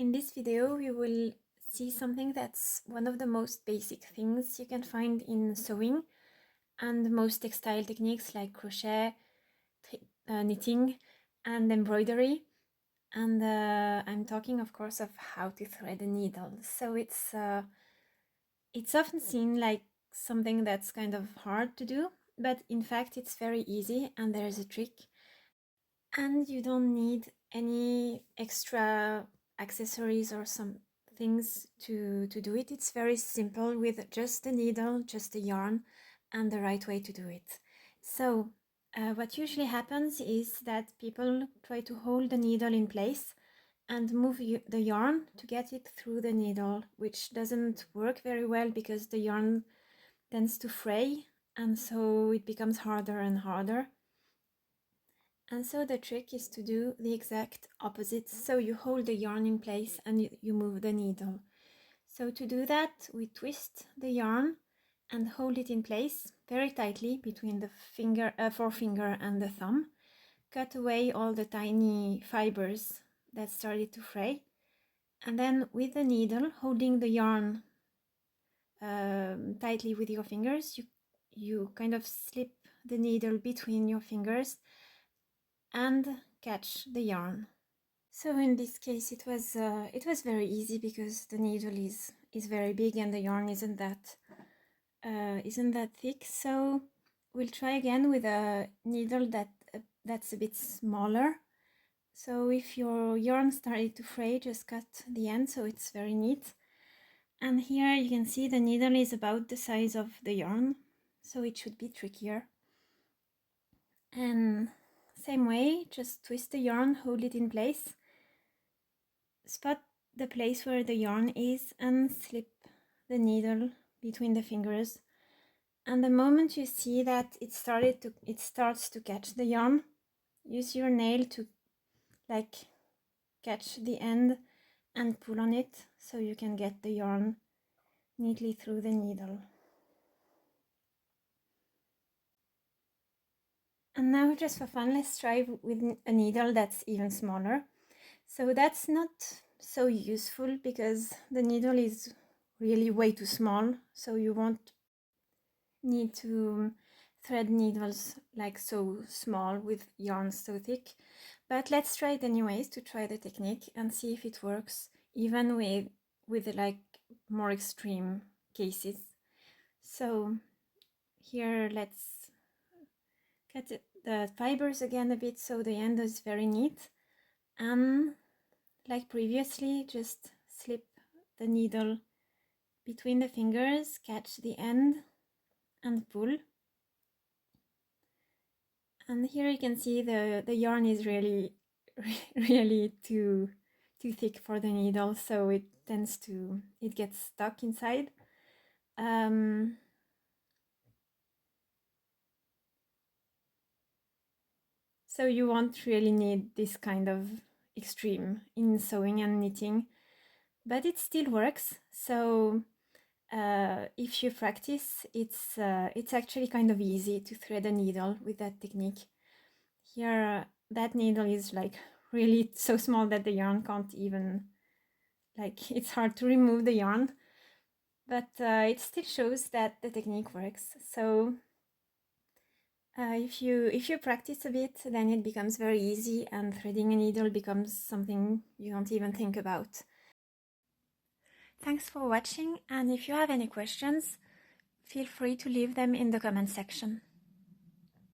In this video, you will see something that's one of the most basic things you can find in sewing and most textile techniques like crochet, knitting and embroidery. And I'm talking, of course, of how to thread a needle. So it's often seen like something that's kind of hard to do, but in fact it's very easy and there's a trick. And you don't need any extra accessories or some things to do it. It's very simple with just the needle, just the yarn, and the right way to do it. So what usually happens is that people try to hold the needle in place and move the yarn to get it through the needle, which doesn't work very well because the yarn tends to fray, and so it becomes harder and harder. And so the trick is to do the exact opposite. So you hold the yarn in place and you move the needle. So to do that, we twist the yarn and hold it in place very tightly between the forefinger and the thumb. Cut away all the tiny fibers that started to fray. And then with the needle, holding the yarn tightly with your fingers, you kind of slip the needle between your fingers and catch the yarn. So in this case it was very easy because the needle is very big and the yarn isn't that thick. So we'll try again with a needle that's a bit smaller. So if your yarn started to fray, just cut the end so it's very neat. And here you can see the needle is about the size of the yarn, so it should be trickier. And same way, just twist the yarn, hold it in place, spot the place where the yarn is and slip the needle between the fingers. And the moment you see that it starts to catch the yarn, use your nail to like catch the end and pull on it so you can get the yarn neatly through the needle. And now, just for fun, let's try with a needle that's even smaller. So that's not so useful because the needle is really way too small, so you won't need to thread needles like so small with yarn so thick. But let's try it anyways to try the technique and see if it works even with like more extreme cases. So here let's cut the fibers again a bit so the end is very neat, and like previously just slip the needle between the fingers, catch the end and pull. And here you can see the yarn is really too thick for the needle, so it gets stuck inside. So you won't really need this kind of extreme in sewing and knitting, but it still works. So if you practice, it's actually kind of easy to thread a needle with that technique. Here, that needle is like really so small that the yarn can't even, like, it's hard to remove the yarn, but it still shows that the technique works. So if you practice a bit, then it becomes very easy and threading a needle becomes something you don't even think about. Thanks for watching, and if you have any questions, feel free to leave them in the comment section.